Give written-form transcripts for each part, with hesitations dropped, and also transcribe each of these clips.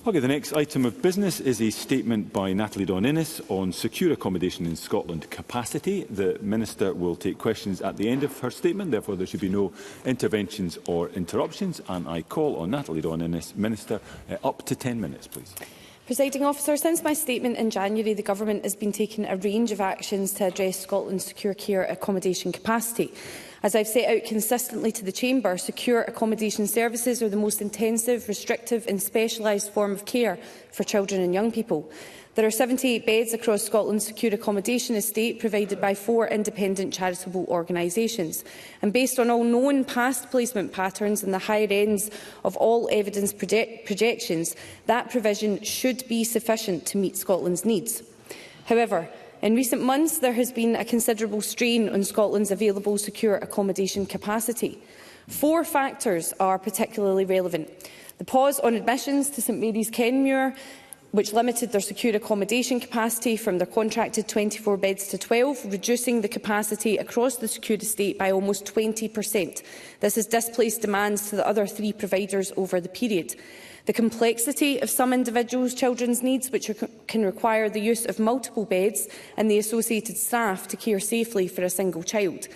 Okay, the next item of business is a statement by Natalie Dawn Innes on secure accommodation in Scotland capacity. The Minister will take questions at the end of her statement, therefore there should be no interventions or interruptions. And I call on Natalie Dawn Innes, Minister, up to 10 minutes, please. Presiding Officer, since my statement in January, the Government has been taking a range of actions to address Scotland's secure care accommodation capacity. As I've set out consistently to the Chamber, secure accommodation services are the most intensive, restrictive and specialised form of care for children and young people. There are 78 beds across Scotland's secure accommodation estate provided by 4 independent charitable organisations. And based on all known past placement patterns and the higher ends of all evidence projections, that provision should be sufficient to meet Scotland's needs. However, in recent months, there has been a considerable strain on Scotland's available secure accommodation capacity. 4 factors are particularly relevant. The pause on admissions to St Mary's Kenmure, which limited their secure accommodation capacity from their contracted 24 beds to 12, reducing the capacity across the secure estate by almost 20%. This has displaced demands to the other 3 providers over the period. The complexity of some individuals' children's needs, which can require the use of multiple beds and the associated staff to care safely for a single child.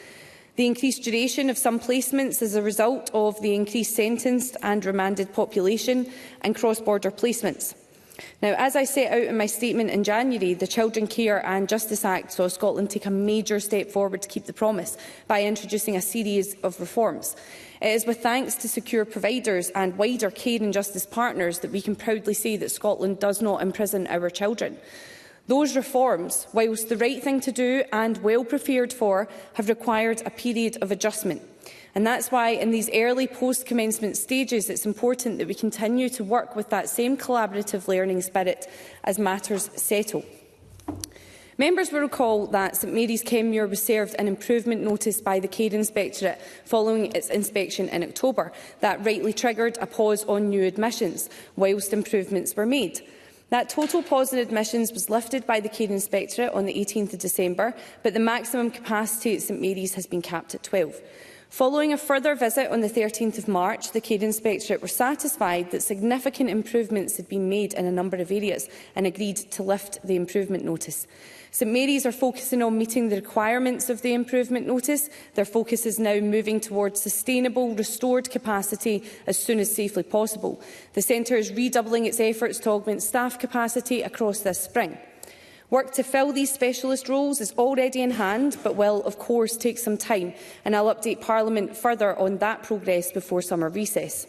The increased duration of some placements as a result of the increased sentenced and remanded population and cross-border placements. Now, as I set out in my statement in January, the Children Care and Justice Act saw Scotland take a major step forward to keep the promise by introducing a series of reforms. It is with thanks to secure providers and wider care and justice partners that we can proudly say that Scotland does not imprison our children. Those reforms, whilst the right thing to do and well prepared for, have required a period of adjustment. And that's why in these early post-commencement stages it's important that we continue to work with that same collaborative learning spirit as matters settle. Members will recall that St Mary's Kenmure was served an improvement notice by the Care Inspectorate following its inspection in October. That rightly triggered a pause on new admissions, whilst improvements were made. That total pause in admissions was lifted by the Care Inspectorate on the 18th of December, but the maximum capacity at St Mary's has been capped at 12. Following a further visit on the 13th of March, the Care Inspectorate were satisfied that significant improvements had been made in a number of areas and agreed to lift the improvement notice. St Mary's are focusing on meeting the requirements of the improvement notice. Their focus is now moving towards sustainable, restored capacity as soon as safely possible. The centre is redoubling its efforts to augment staff capacity across this spring. Work to fill these specialist roles is already in hand, but will, of course, take some time, and I'll update Parliament further on that progress before summer recess.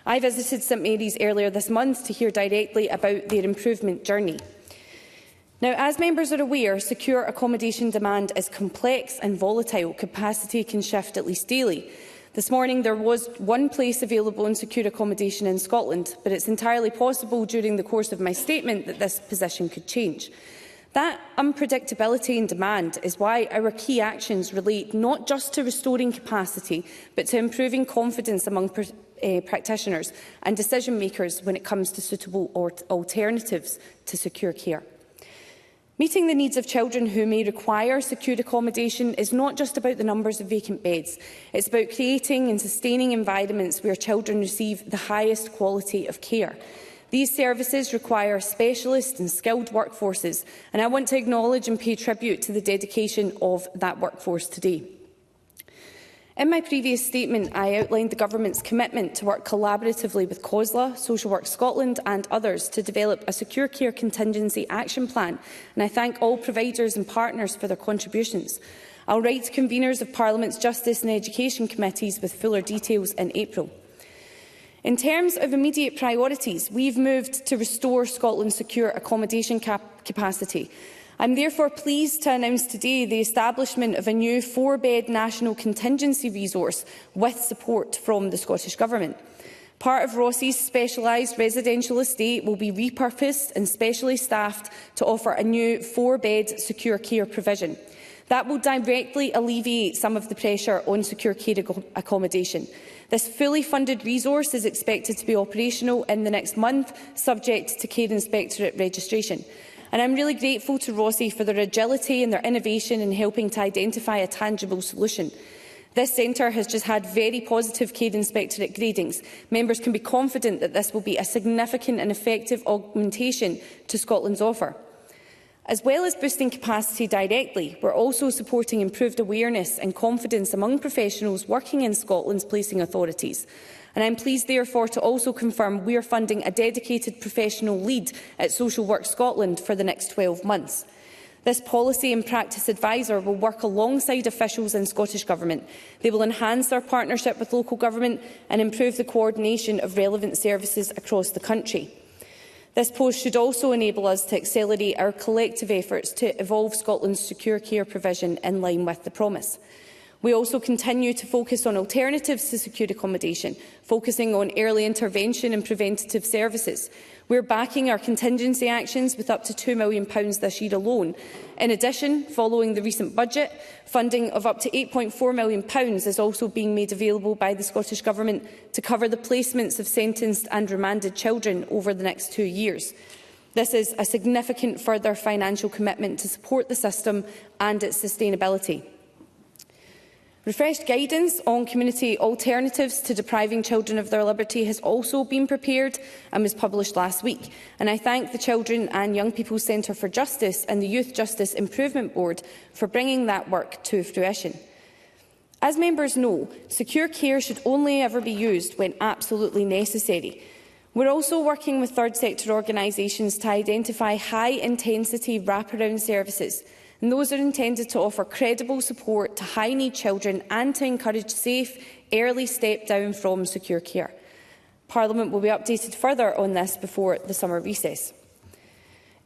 I visited St Mary's earlier this month to hear directly about their improvement journey. Now, as members are aware, secure accommodation demand is complex and volatile. Capacity can shift at least daily. This morning there was 1 place available in secure accommodation in Scotland, but it's entirely possible during the course of my statement that this position could change. That unpredictability in demand is why our key actions relate not just to restoring capacity, but to improving confidence among practitioners and decision makers when it comes to suitable alternatives to secure care. Meeting the needs of children who may require secure accommodation is not just about the numbers of vacant beds. It's about creating and sustaining environments where children receive the highest quality of care. These services require specialist and skilled workforces, and I want to acknowledge and pay tribute to the dedication of that workforce today. In my previous statement, I outlined the Government's commitment to work collaboratively with COSLA, Social Work Scotland and others to develop a secure care contingency action plan, and I thank all providers and partners for their contributions. I'll write to conveners of Parliament's Justice and Education Committees with fuller details in April. In terms of immediate priorities, we've moved to restore Scotland's secure accommodation capacity. I'm therefore pleased to announce today the establishment of a new 4-bed national contingency resource with support from the Scottish Government. Part of Rossi's specialised residential estate will be repurposed and specially staffed to offer a new 4-bed secure care provision. That will directly alleviate some of the pressure on secure care accommodation. This fully funded resource is expected to be operational in the next month, subject to Care Inspectorate registration. And I'm really grateful to Rossi for their agility and their innovation in helping to identify a tangible solution. This centre has just had very positive care inspectorate gradings. Members can be confident that this will be a significant and effective augmentation to Scotland's offer. As well as boosting capacity directly, we are also supporting improved awareness and confidence among professionals working in Scotland's placing authorities. And I am pleased, therefore, to also confirm we are funding a dedicated professional lead at Social Work Scotland for the next 12 months. This policy and practice advisor will work alongside officials in Scottish Government. They will enhance our partnership with local government and improve the coordination of relevant services across the country. This post should also enable us to accelerate our collective efforts to evolve Scotland's secure care provision in line with the promise. We also continue to focus on alternatives to secure accommodation, focusing on early intervention and preventative services. We are backing our contingency actions with up to £2 million this year alone. In addition, following the recent budget, funding of up to £8.4 million is also being made available by the Scottish Government to cover the placements of sentenced and remanded children over the next 2 years. This is a significant further financial commitment to support the system and its sustainability. Refreshed guidance on community alternatives to depriving children of their liberty has also been prepared and was published last week. And I thank the Children and Young People's Centre for Justice and the Youth Justice Improvement Board for bringing that work to fruition. As members know, secure care should only ever be used when absolutely necessary. We are also working with third sector organisations to identify high-intensity wraparound services. And those are intended to offer credible support to high-need children and to encourage safe, early step down from secure care. Parliament will be updated further on this before the summer recess.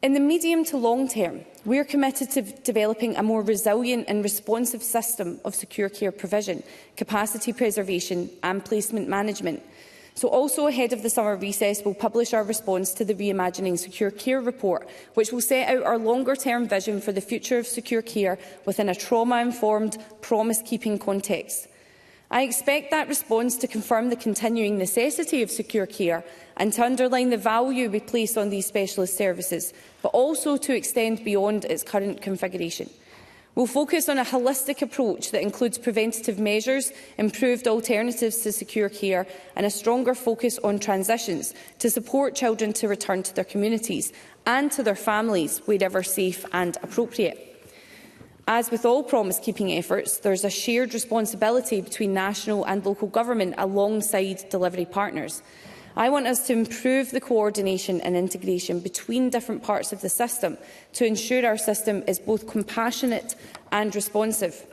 In the medium to long term, we are committed to developing a more resilient and responsive system of secure care provision, capacity preservation and placement management. So also ahead of the summer recess, we will publish our response to the Reimagining Secure Care report, which will set out our longer-term vision for the future of secure care within a trauma-informed, promise-keeping context. I expect that response to confirm the continuing necessity of secure care and to underline the value we place on these specialist services, but also to extend beyond its current configuration. We will focus on a holistic approach that includes preventative measures, improved alternatives to secure care and a stronger focus on transitions to support children to return to their communities and to their families wherever safe and appropriate. As with all promise-keeping efforts, there is a shared responsibility between national and local government alongside delivery partners. I want us to improve the coordination and integration between different parts of the system to ensure our system is both compassionate and responsive.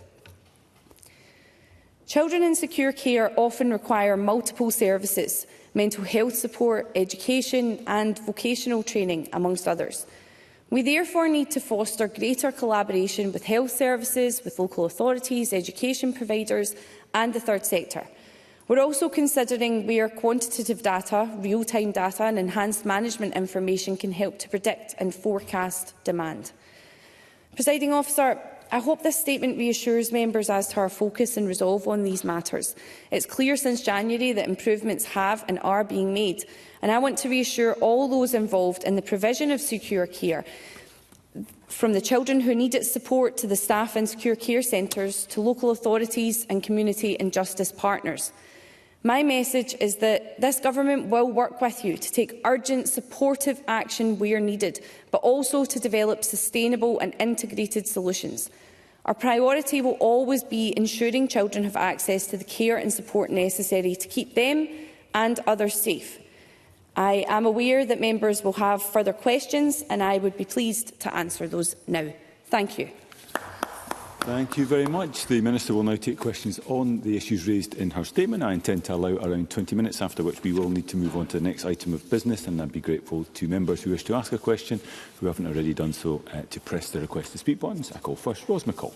Children in secure care often require multiple services, mental health support, education and vocational training, amongst others. We therefore need to foster greater collaboration with health services, with local authorities, education providers and the third sector. We are also considering where quantitative data, real-time data and enhanced management information can help to predict and forecast demand. Presiding Officer, I hope this statement reassures members as to our focus and resolve on these matters. It is clear since January that improvements have and are being made, and I want to reassure all those involved in the provision of secure care, from the children who need its support to the staff in secure care centres, to local authorities and community and justice partners. My message is that this Government will work with you to take urgent, supportive action where needed, but also to develop sustainable and integrated solutions. Our priority will always be ensuring children have access to the care and support necessary to keep them and others safe. I am aware that members will have further questions, and I would be pleased to answer those now. Thank you. Thank you very much. The Minister will now take questions on the issues raised in her statement. I intend to allow around 20 minutes, after which we will need to move on to the next item of business, and I'd be grateful to members who wish to ask a question, who haven't already done so, to press the request to speak buttons. I call first Ros McCall.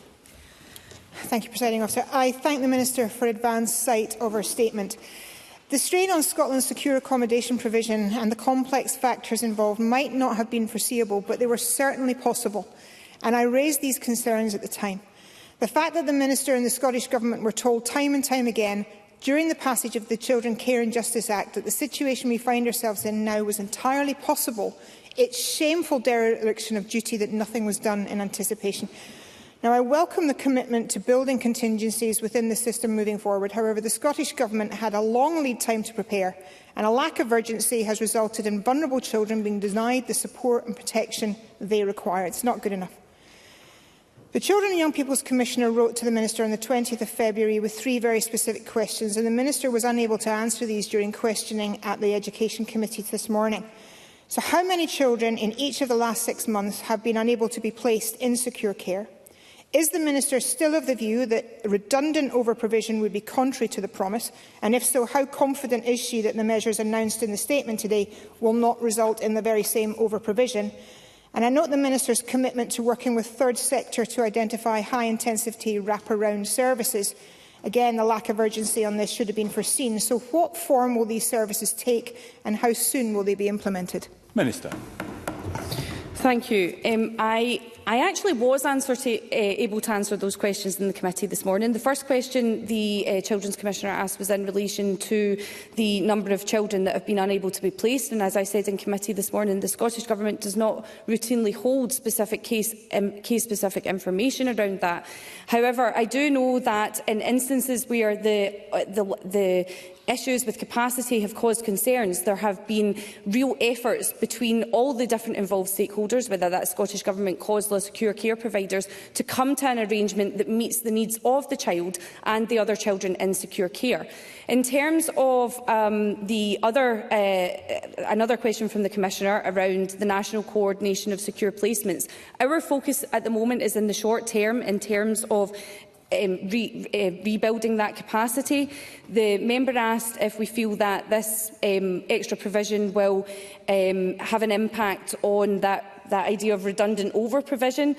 Thank you, Presiding Officer. I thank the Minister for advance sight of her statement. The strain on Scotland's secure accommodation provision and the complex factors involved might not have been foreseeable, but they were certainly possible, and I raised these concerns at the time. The fact that the Minister and the Scottish Government were told time and time again during the passage of the Children Care and Justice Act that the situation we find ourselves in now was entirely possible, its shameful dereliction of duty that nothing was done in anticipation, Now, I welcome the commitment to building contingencies within the system moving forward. However, the Scottish Government had a long lead time to prepare, and a lack of urgency has resulted in vulnerable children being denied the support and protection they require. It's not good enough. The Children and Young People's Commissioner wrote to the Minister on the 20th of February with 3 very specific questions, and the Minister was unable to answer these during questioning at the Education Committee this morning. So how many children in each of the last 6 months have been unable to be placed in secure care? Is the Minister still of the view that redundant over-provision would be contrary to the promise? And if so, how confident is she that the measures announced in the statement today will not result in the very same over-provision? And I note the Minister's commitment to working with third sector to identify high-intensity wraparound services. Again, the lack of urgency on this should have been foreseen. So what form will these services take and how soon will they be implemented? Minister. Thank you. I actually was able to answer those questions in the committee this morning. The first question the Children's Commissioner asked was in relation to the number of children that have been unable to be placed. And as I said in committee this morning, the Scottish Government does not routinely hold specific case-specific information around that. However, I do know that in instances where the issues with capacity have caused concerns, there have been real efforts between all the different involved stakeholders, whether that's Scottish Government, COSLA, secure care providers, to come to an arrangement that meets the needs of the child and the other children in secure care. In terms of another question from the Commissioner around the national coordination of secure placements, our focus at the moment is in the short term in terms of rebuilding that capacity. The member asked if we feel that this extra provision will have an impact on that idea of redundant over-provision.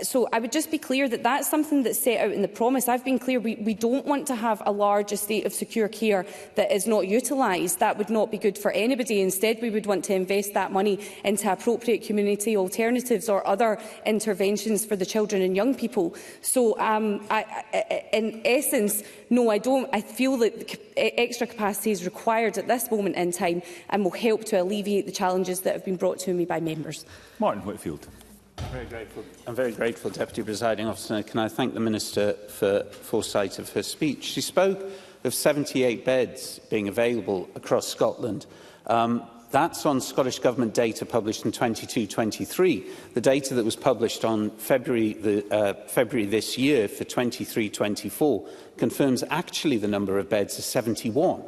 So I would just be clear that that's something that's set out in the promise. I've been clear we don't want to have a large estate of secure care that is not utilised. That would not be good for anybody. Instead, we would want to invest that money into appropriate community alternatives or other interventions for the children and young people. So in essence, no, I don't. I feel that extra capacity is required at this moment in time and will help to alleviate the challenges that have been brought to me by members. Martin Whitfield. I'm very grateful, Deputy Presiding Officer. Can I thank the Minister for foresight of her speech? She spoke of 78 beds being available across Scotland. That's on Scottish Government data published in 22-23. The data that was published on February this year for 23-24 confirms actually the number of beds is 71.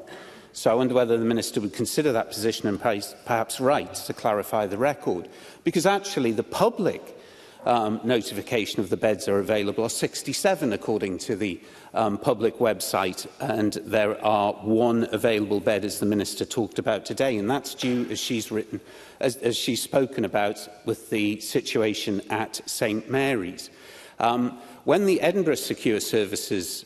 So I wonder whether the Minister would consider that position and perhaps write to clarify the record. Because actually the public notification of the beds are available are 67 according to the public website, and there are 1 available bed, as the Minister talked about today, and that's due, as she's spoken about, with the situation at St Mary's. When the Edinburgh Secure Services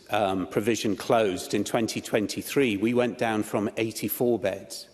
provision closed in 2023, we went down from 84 beds.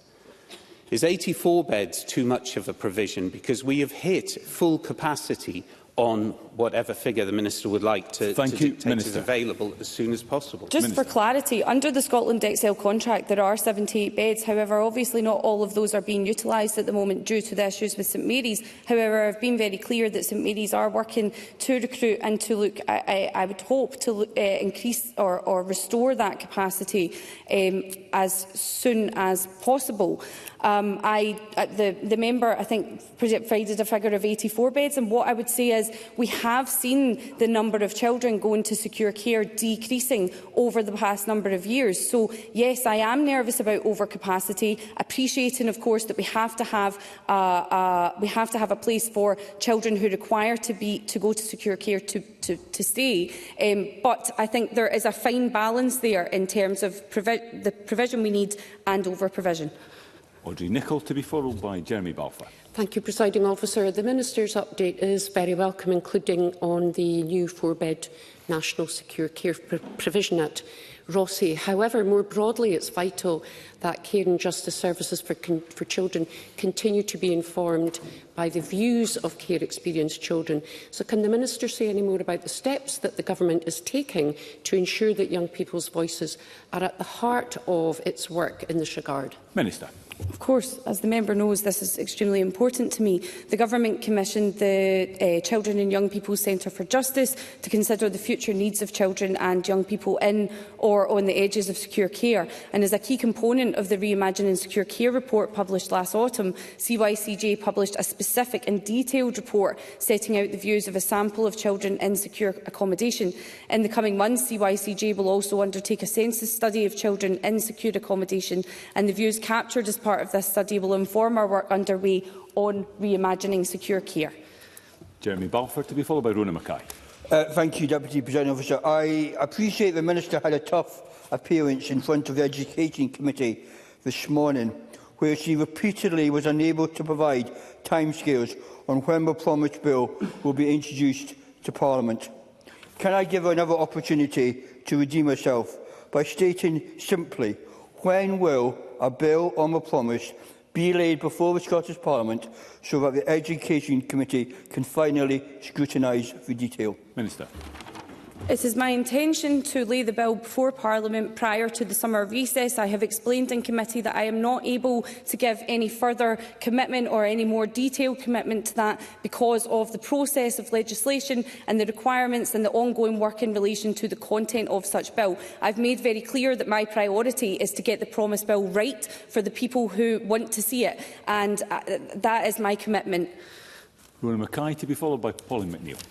Is 84 beds too much of a provision? Because we have hit full capacity on whatever figure the Minister would like to dictate is available as soon as possible. Just for clarity, under the Scotland Excel contract there are 78 beds. However, obviously not all of those are being utilised at the moment due to the issues with St Mary's. However, I've been very clear that St Mary's are working to recruit and to look, I would hope, to increase or restore that capacity as soon as possible. The member, I think, provided a figure of 84 beds, and what I would say is we have seen the number of children going to secure care decreasing over the past number of years. So, yes, I am nervous about overcapacity, appreciating, of course, that we have to have a place for children who require to go to secure care to stay. But I think there is a fine balance there in terms of the provision we need and over-provision. Audrey Nicholl to be followed by Jeremy Balfour. Thank you, Presiding Officer. The Minister's update is very welcome, including on the new 4-bed national secure care provision at Rossy. However, more broadly, it's vital that care and justice services for children continue to be informed by the views of care experienced children. So can the Minister say any more about the steps that the Government is taking to ensure that young people's voices are at the heart of its work in this regard? Minister. Of course, as the member knows, this is extremely important to me. The Government commissioned the Children and Young People's Centre for Justice to consider the future needs of children and young people in or on the edges of secure care. And as a key component of the Reimagining Secure Care report published last autumn, CYCJ published a specific and detailed report setting out the views of a sample of children in secure accommodation. In the coming months, CYCJ will also undertake a census study of children in secure accommodation, and the views captured as part of this study will inform our work underway on reimagining secure care. Jeremy Balfour, to be followed by Rona Mackay. Thank you, Deputy Presiding Officer. I appreciate the Minister had a tough appearance in front of the Education Committee this morning, where she repeatedly was unable to provide timescales on when the promised bill will be introduced to Parliament. Can I give her another opportunity to redeem herself by stating simply, when will a bill on the promise be laid before the Scottish Parliament so that the Education Committee can finally scrutinise the detail? Minister. It is my intention to lay the bill before Parliament prior to the summer recess. I have explained in committee that I am not able to give any further commitment or any more detailed commitment to that because of the process of legislation and the requirements and the ongoing work in relation to the content of such bill. I have made very clear that my priority is to get the promised bill right for the people who want to see it, and that is my commitment. Rona Mackay, to be followed by Pauline McNeill.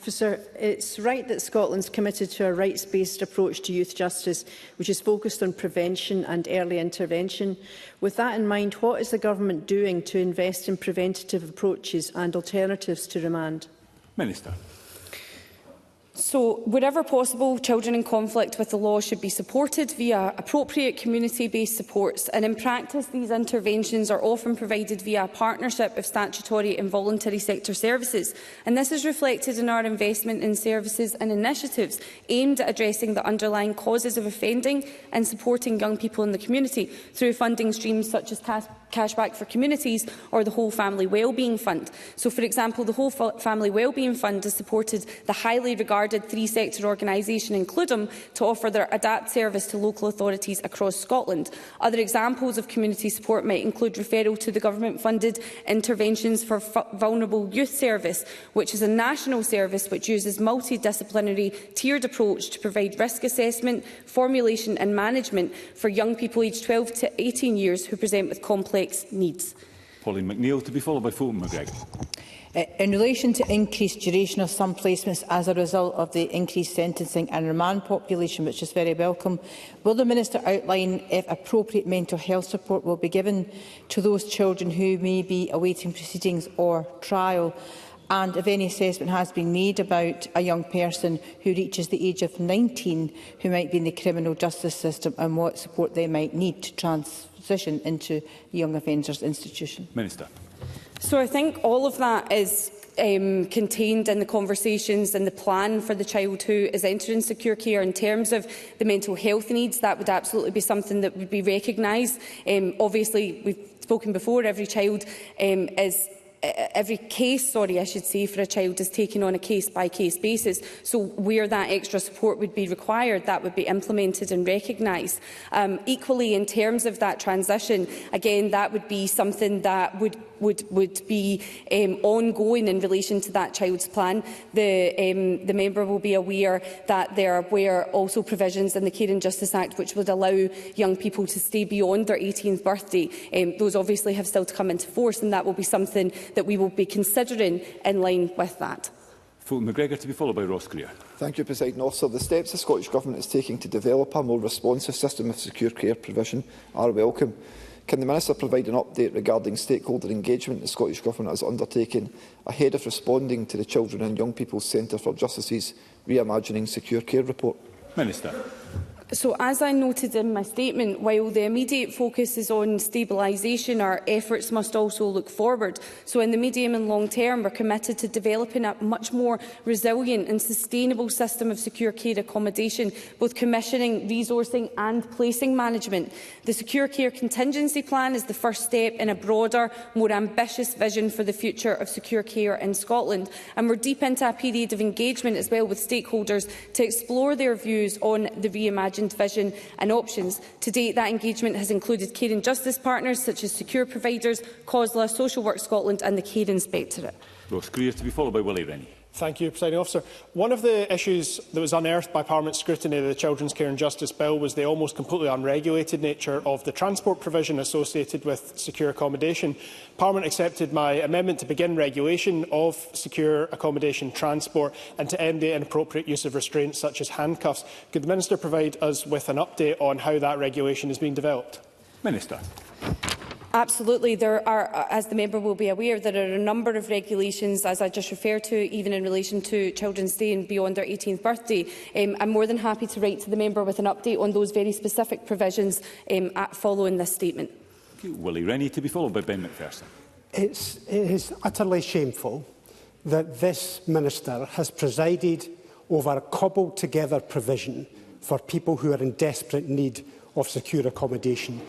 Officer, it's right that Scotland's committed to a rights-based approach to youth justice, which is focused on prevention and early intervention. With that in mind, what is the Government doing to invest in preventative approaches and alternatives to remand? Minister. So, wherever possible, children in conflict with the law should be supported via appropriate community-based supports, and in practice these interventions are often provided via a partnership of statutory and voluntary sector services, and this is reflected in our investment in services and initiatives aimed at addressing the underlying causes of offending and supporting young people in the community through funding streams such as Cashback for Communities or the Whole Family Wellbeing Fund. So, for example, the Whole Family Wellbeing Fund has supported the highly regarded three-sector organisation Includum to offer their ADAPT service to local authorities across Scotland. Other examples of community support might include referral to the government-funded Interventions for Vulnerable Youth Service, which is a national service which uses multidisciplinary tiered approach to provide risk assessment, formulation and management for young people aged 12 to 18 years who present with complex needs. Pauline McNeill, to be followed by Fulton McGregor. In relation to increased duration of some placements as a result of the increased sentencing and remand population, which is very welcome, will the Minister outline if appropriate mental health support will be given to those children who may be awaiting proceedings or trial, and if any assessment has been made about a young person who reaches the age of 19 who might be in the criminal justice system and what support they might need to transition into a young offenders institution? Minister. So I think all of that is contained in the conversations and the plan for the child who is entering secure care. In terms of the mental health needs, that would absolutely be something that would be recognised. Obviously, we've spoken before, every case, I should say, for a child is taken on a case-by-case basis. So where that extra support would be required, that would be implemented and recognised. Equally, in terms of that transition, again, that would be something that would be ongoing in relation to that child's plan. The member will be aware that there were also provisions in the Care and Justice Act which would allow young people to stay beyond their 18th birthday. Those obviously have still to come into force, and that will be something that we will be considering in line with that. Fulton McGregor, to be followed by Ross Greer. Thank you, Presiding Officer. The steps the Scottish Government is taking to develop a more responsive system of secure care provision are welcome. Can the Minister provide an update regarding stakeholder engagement the Scottish Government has undertaken ahead of responding to the Children and Young People's Centre for Justice's Reimagining Secure Care report? Minister. So, as I noted in my statement, while the immediate focus is on stabilisation, our efforts must also look forward. So, in the medium and long term, we're committed to developing a much more resilient and sustainable system of secure care accommodation, both commissioning, resourcing and placing management. The Secure Care Contingency Plan is the first step in a broader, more ambitious vision for the future of secure care in Scotland. And we're deep into a period of engagement as well with stakeholders to explore their views on the reimagined vision and options. To date, that engagement has included care and justice partners such as Secure Providers, COSLA, Social Work Scotland and the Care Inspectorate. Ross Greer to be followed by Willie Rennie. Thank you, Presiding Officer. One of the issues that was unearthed by Parliament's scrutiny of the Children's Care and Justice Bill was the almost completely unregulated nature of the transport provision associated with secure accommodation. Parliament accepted my amendment to begin regulation of secure accommodation transport and to end the inappropriate use of restraints such as handcuffs. Could the Minister provide us with an update on how that regulation is being developed? Minister. Absolutely. There are, as the member will be aware, there are a number of regulations, as I just referred to, even in relation to children staying beyond their 18th birthday. I'm more than happy to write to the member with an update on those very specific provisions following this statement. Willie Rennie to be followed by Ben McPherson. It is utterly shameful that this minister has presided over a cobbled-together provision for people who are in desperate need of secure accommodation.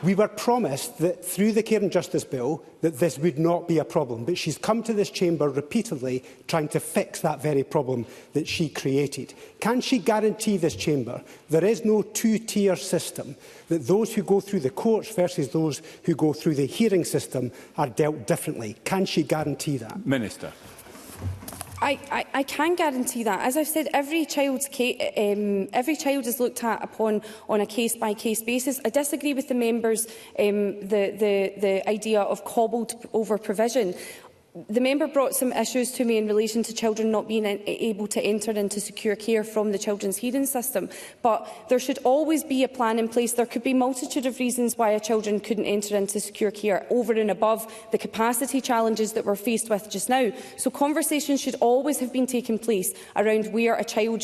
We were promised that through the Care and Justice Bill that this would not be a problem, but she's come to this chamber repeatedly trying to fix that very problem that she created. Can she guarantee this chamber there is no two-tier system, that those who go through the courts versus those who go through the hearing system are dealt differently? Can she guarantee that? Minister. I can guarantee that. As I've said, every child is looked at upon on a case-by-case basis. I disagree with the members the idea of cobbled over provision. The member brought some issues to me in relation to children not being able to enter into secure care from the children's hearing system. But there should always be a plan in place. There could be a multitude of reasons why a children couldn't enter into secure care over and above the capacity challenges that we're faced with just now. So conversations should always have been taking place around where a child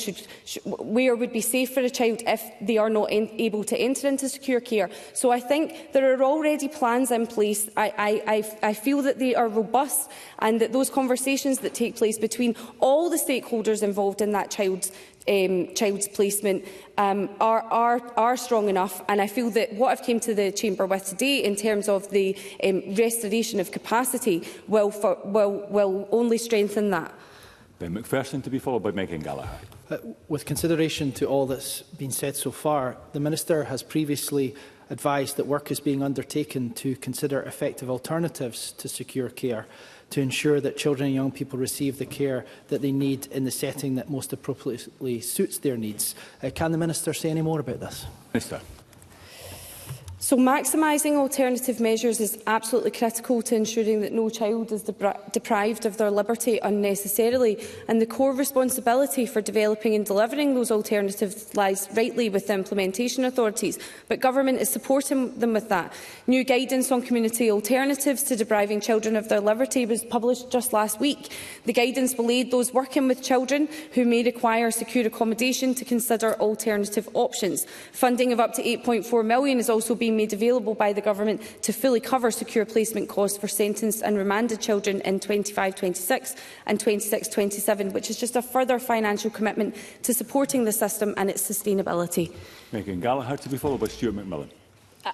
where would be safe for a child if they are not able to enter into secure care. So I think there are already plans in place. I feel that they are robust, and that those conversations that take place between all the stakeholders involved in that child's placement are strong enough. And I feel that what I've came to the chamber with today in terms of the restoration of capacity will only strengthen that. Ben McPherson to be followed by Megan Gallagher. With consideration to all that's been said so far, the Minister has previously advised that work is being undertaken to consider effective alternatives to secure care, to ensure that children and young people receive the care that they need in the setting that most appropriately suits their needs. Can the Minister say any more about this? Minister. So maximising alternative measures is absolutely critical to ensuring that no child is deprived of their liberty unnecessarily, and the core responsibility for developing and delivering those alternatives lies rightly with the implementation authorities, but Government is supporting them with that. New guidance on community alternatives to depriving children of their liberty was published just last week. The guidance will aid those working with children who may require secure accommodation to consider alternative options. Funding of up to £8.4 million is also being made available by the Government to fully cover secure placement costs for sentenced and remanded children in 25-26 and 26-27, which is just a further financial commitment to supporting the system and its sustainability. Megan Gallagher to be followed by Stuart McMillan.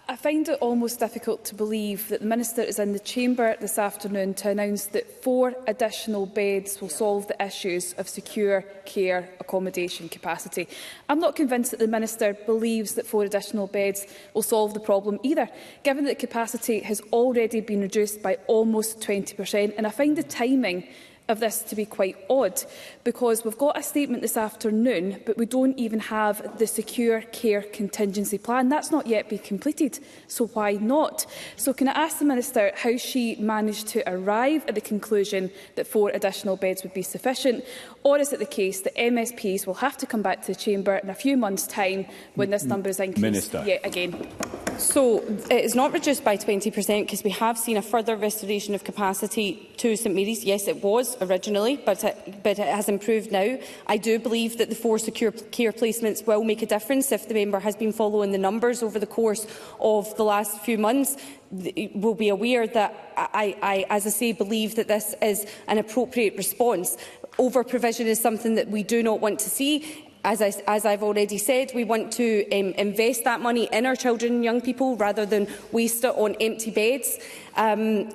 I find it almost difficult to believe that the Minister is in the chamber this afternoon to announce that 4 additional beds will solve the issues of secure care accommodation capacity. I'm not convinced that the Minister believes that 4 additional beds will solve the problem either, given that capacity has already been reduced by almost 20%, and I find the timing of this to be quite odd, because we've got a statement this afternoon, but we don't even have the Secure Care Contingency Plan. That's not yet been completed, so why not? So can I ask the Minister how she managed to arrive at the conclusion that 4 additional beds would be sufficient, or is it the case that MSPs will have to come back to the chamber in a few months' time when this number is increased yet again? So it is not reduced by 20% because we have seen a further restoration of capacity to St Mary's. Yes, it was originally, but it has improved now. I do believe that the 4 secure care placements will make a difference. If the member has been following the numbers over the course of the last few months, will be aware that as I say, believe that this is an appropriate response. Over-provision is something that we do not want to see. As I've already said, we want to invest that money in our children and young people rather than waste it on empty beds. The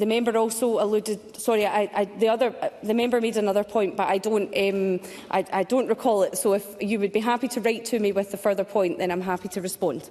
member also alluded. Sorry, the member made another point, but I don't recall it. So if you would be happy to write to me with the further point, then I'm happy to respond.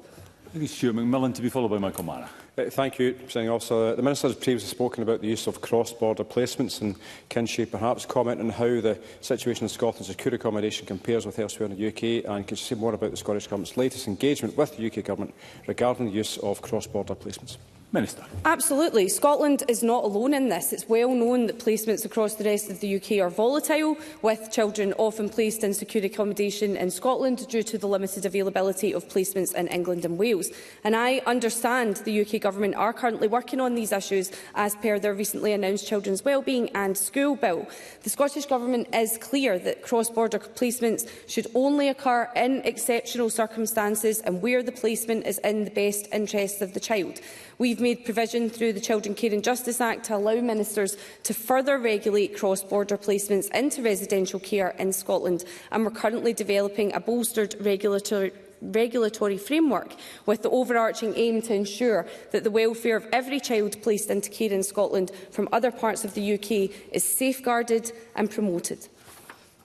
Thank you, Stuart McMillan, to be followed by Michael Mara. Thank you, Presiding Officer. The Minister has previously spoken about the use of cross-border placements, and can she perhaps comment on how the situation in Scotland's secure accommodation compares with elsewhere in the UK, and can she say more about the Scottish Government's latest engagement with the UK Government regarding the use of cross-border placements? Minister. Absolutely. Scotland is not alone in this. It's well known that placements across the rest of the UK are volatile, with children often placed in secure accommodation in Scotland due to the limited availability of placements in England and Wales. And I understand the UK Government are currently working on these issues as per their recently announced Children's Wellbeing and School Bill. The Scottish Government is clear that cross-border placements should only occur in exceptional circumstances and where the placement is in the best interests of the child. We've made provision through the Children Care and Justice Act to allow ministers to further regulate cross-border placements into residential care in Scotland, and we're currently developing a bolstered regulatory framework with the overarching aim to ensure that the welfare of every child placed into care in Scotland from other parts of the UK is safeguarded and promoted.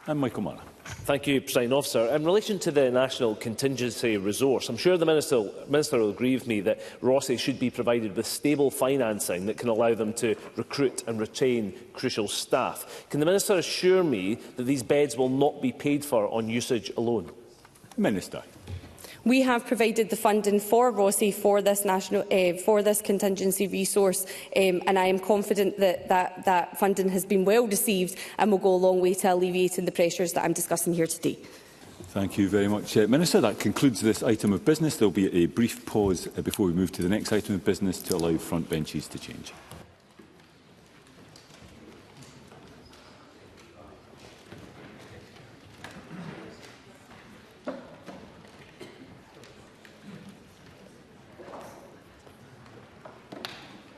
And Michael Mara. Thank you, Presiding Officer. In relation to the National Contingency Resource, I'm sure the Minister will agree with me that Rossy should be provided with stable financing that can allow them to recruit and retain crucial staff. Can the Minister assure me that these beds will not be paid for on usage alone? Minister. We have provided the funding for Rossy for this contingency resource, and I am confident that funding has been well received and will go a long way to alleviating the pressures that I'm discussing here today. Thank you very much, Minister. That concludes this item of business. There will be a brief pause before we move to the next item of business to allow front benches to change.